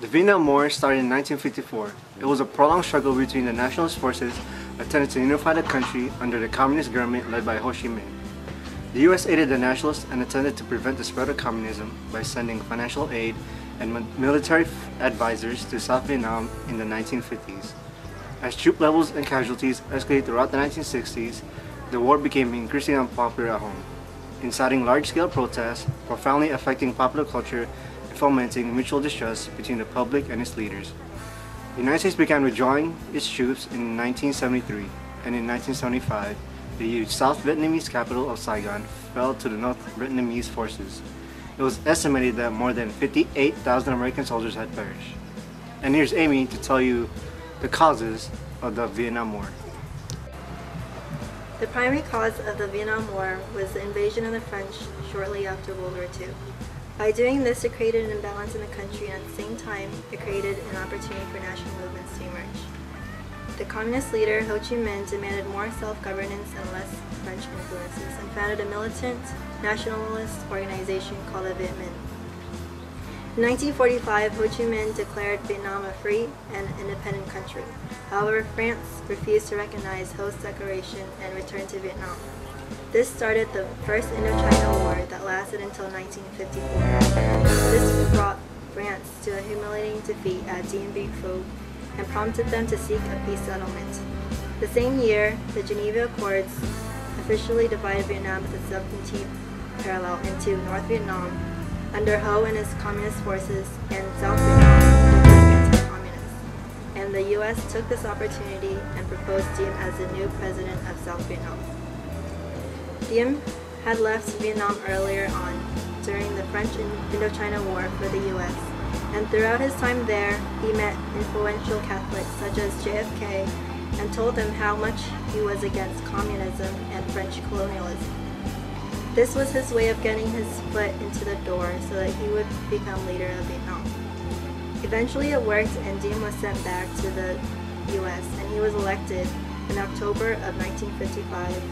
The Vietnam War started in 1954. It was a prolonged struggle between the nationalist forces intended to unify the country under the communist government led by Ho Chi Minh. The U.S. aided the nationalists and intended to prevent the spread of communism by sending financial aid and military advisors to South Vietnam in the 1950s. As troop levels and casualties escalated throughout the 1960s, the war became increasingly unpopular at home, inciting large-scale protests, profoundly affecting popular culture, and fomenting mutual distrust between the public and its leaders. The United States began withdrawing its troops in 1973, and in 1975, the huge South Vietnamese capital of Saigon fell to the North Vietnamese forces. It was estimated that more than 58,000 American soldiers had perished. And here's Amy to tell you the causes of the Vietnam War. The primary cause of the Vietnam War was the invasion of the French shortly after World War II. By doing this, it created an imbalance in the country, and at the same time, it created an opportunity for national movements to emerge. The communist leader Ho Chi Minh demanded more self-governance and less French influences, and founded a militant nationalist organization called the Viet Minh. In 1945, Ho Chi Minh declared Vietnam a free and independent country. However, France refused to recognize Ho's declaration and returned to Vietnam. This started the First Indochina War that lasted until 1954. This brought France to a humiliating defeat at Dien Bien Phu and prompted them to seek a peace settlement. The same year, the Geneva Accords officially divided Vietnam at the 17th parallel into North Vietnam under Ho and his communist forces, and South Vietnam, which was anti-communist. And the U.S. took this opportunity and proposed Diem as the new president of South Vietnam. Diem had left Vietnam earlier on during the French Indochina War for the U.S., and throughout his time there, he met influential Catholics such as JFK and told them how much he was against communism and French colonialism. This was his way of getting his foot into the door so that he would become leader of Vietnam. Eventually it worked, and Diem was sent back to the U.S., and he was elected in October of 1955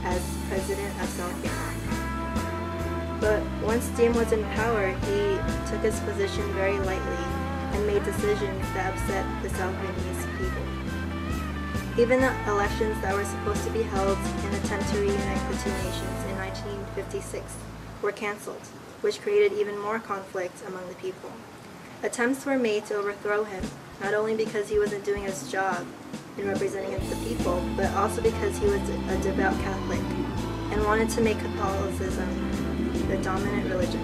as president of South Vietnam. But once Diem was in power, he took his position very lightly and made decisions that upset the South Vietnamese people. Even the elections that were supposed to be held in an attempt to reunite the two nations in 1956 were cancelled, which created even more conflict among the people. Attempts were made to overthrow him, not only because he wasn't doing his job in representing the people, but also because he was a devout Catholic and wanted to make Catholicism the dominant religion.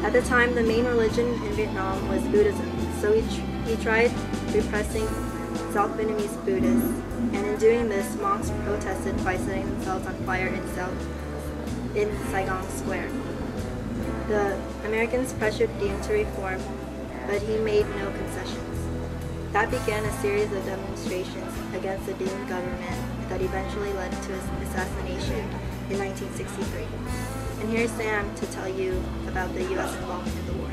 At the time, the main religion in Vietnam was Buddhism, so he tried repressing South Vietnamese Buddhists, and in doing this, monks protested by setting themselves on fire in Saigon Square. The Americans pressured Diem to reform, but he made no concessions. That began a series of demonstrations against the Diem government that eventually led to his assassination in 1963. And here's Sam to tell you about the U.S. involvement in the war.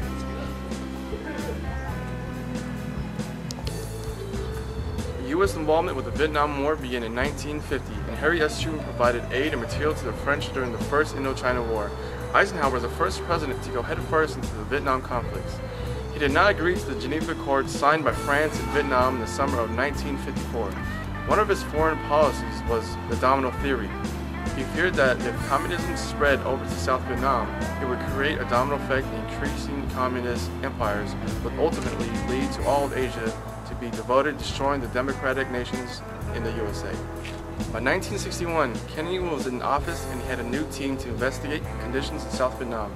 U.S. involvement with the Vietnam War began in 1950, and Harry S. Truman provided aid and material to the French during the First Indochina War. Eisenhower was the first president to go headfirst into the Vietnam conflicts. He did not agree to the Geneva Accords signed by France and Vietnam in the summer of 1954. One of his foreign policies was the domino theory. He feared that if communism spread over to South Vietnam, it would create a domino effect, increasing communist empires would ultimately lead to all of Asia to be devoted to destroying the democratic nations in the USA. By 1961, Kennedy was in office, and he had a new team to investigate conditions in South Vietnam.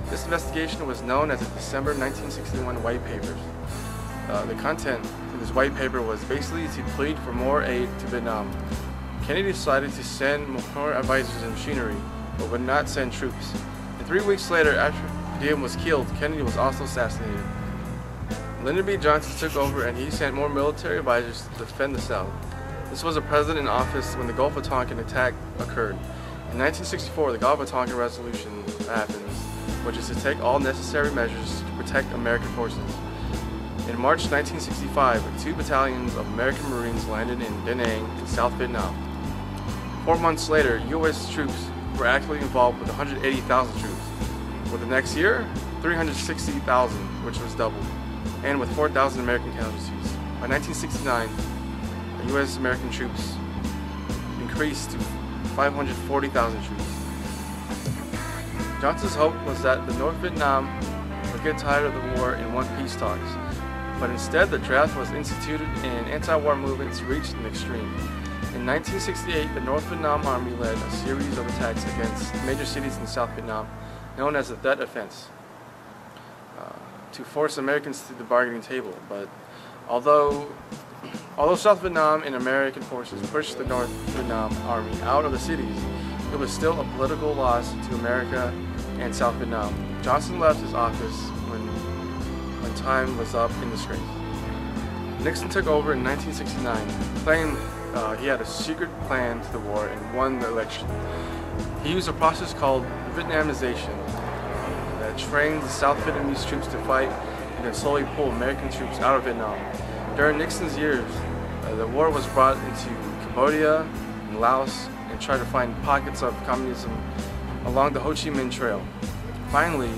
This investigation was known as the December 1961 White Papers. The content of this white paper was basically to plead for more aid to Vietnam. Kennedy decided to send more advisors and machinery, but would not send troops. And 3 weeks later, after Diem was killed, Kennedy was also assassinated. Lyndon B. Johnson took over, and he sent more military advisors to defend the South. This was a president in office when the Gulf of Tonkin attack occurred. In 1964, the Gulf of Tonkin Resolution happens, which is to take all necessary measures to protect American forces. In March 1965, 2 battalions of American Marines landed in Da Nang, in South Vietnam. 4 months later, U.S. troops were actively involved with 180,000 troops. For the next year, 360,000, which was doubled, and with 4,000 American casualties. By 1969, the U.S. American troops increased to 540,000 troops. Johnson's hope was that the North Vietnam would get tired of the war and want peace talks, but instead the draft was instituted and anti-war movements reached an extreme. In 1968, the North Vietnam Army led a series of attacks against major cities in South Vietnam, known as the Tet Offense, to force Americans to the bargaining table. But although South Vietnam and American forces pushed the North Vietnam Army out of the cities, it was still a political loss to America and South Vietnam. Johnson left his office when time was up in disgrace. Nixon took over in 1969, claimed he had a secret plan to the war and won the election. He used a process called Vietnamization that trained the South Vietnamese troops to fight and then slowly pull American troops out of Vietnam. During Nixon's years, the war was brought into Cambodia and Laos and tried to find pockets of communism along the Ho Chi Minh Trail. Finally,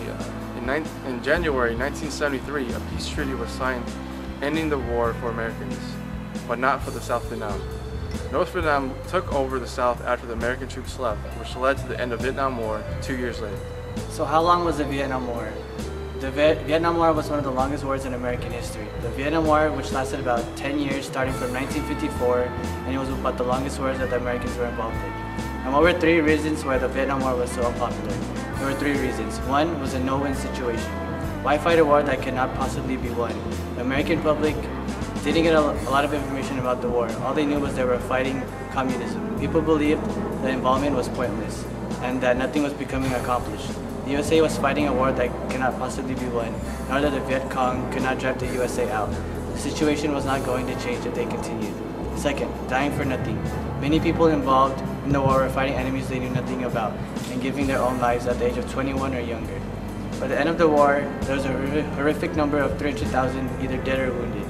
in January 1973, a peace treaty was signed ending the war for Americans, but not for the South Vietnam. North Vietnam took over the South after the American troops left, which led to the end of the Vietnam War 2 years later. So how long was the Vietnam War? The Vietnam War was one of the longest wars in American history. The Vietnam War, which lasted about 10 years, starting from 1954, and it was about the longest wars that the Americans were involved in. And what were 3 reasons why the Vietnam War was so unpopular? There were 3 reasons. One was a no-win situation. Why fight a war that cannot possibly be won? The American public didn't get a lot of information about the war. All they knew was they were fighting communism. People believed the involvement was pointless and that nothing was becoming accomplished. The USA was fighting a war that cannot possibly be won, nor that the Viet Cong could not drive the USA out. The situation was not going to change if they continued. Second, dying for nothing. Many people involved in the war were fighting enemies they knew nothing about and giving their own lives at the age of 21 or younger. By the end of the war, there was a horrific number of 300,000 either dead or wounded.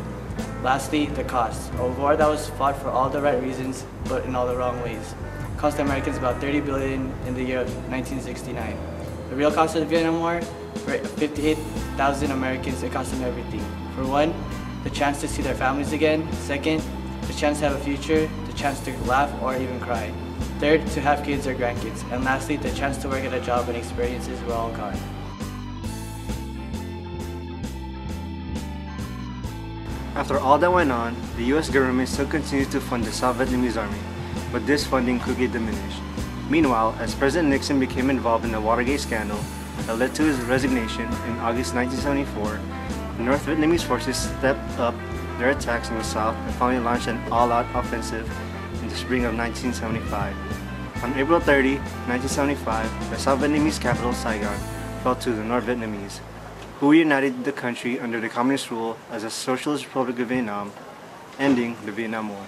Lastly, the cost. A war that was fought for all the right reasons, but in all the wrong ways. Cost the Americans about $30 billion in the year of 1969. The real cost of the Vietnam War, for 58,000 Americans, it cost them everything. For one, the chance to see their families again. Second, the chance to have a future, the chance to laugh or even cry. Third, to have kids or grandkids. And lastly, the chance to work at a job and experiences were all gone. After all that went on, the US government still continued to fund the South Vietnamese army, but this funding quickly diminished. Meanwhile, as President Nixon became involved in the Watergate scandal that led to his resignation in August 1974, the North Vietnamese forces stepped up their attacks in the South and finally launched an all-out offensive in the spring of 1975. On April 30, 1975, the South Vietnamese capital Saigon fell to the North Vietnamese, who united the country under the communist rule as a Socialist Republic of Vietnam, ending the Vietnam War.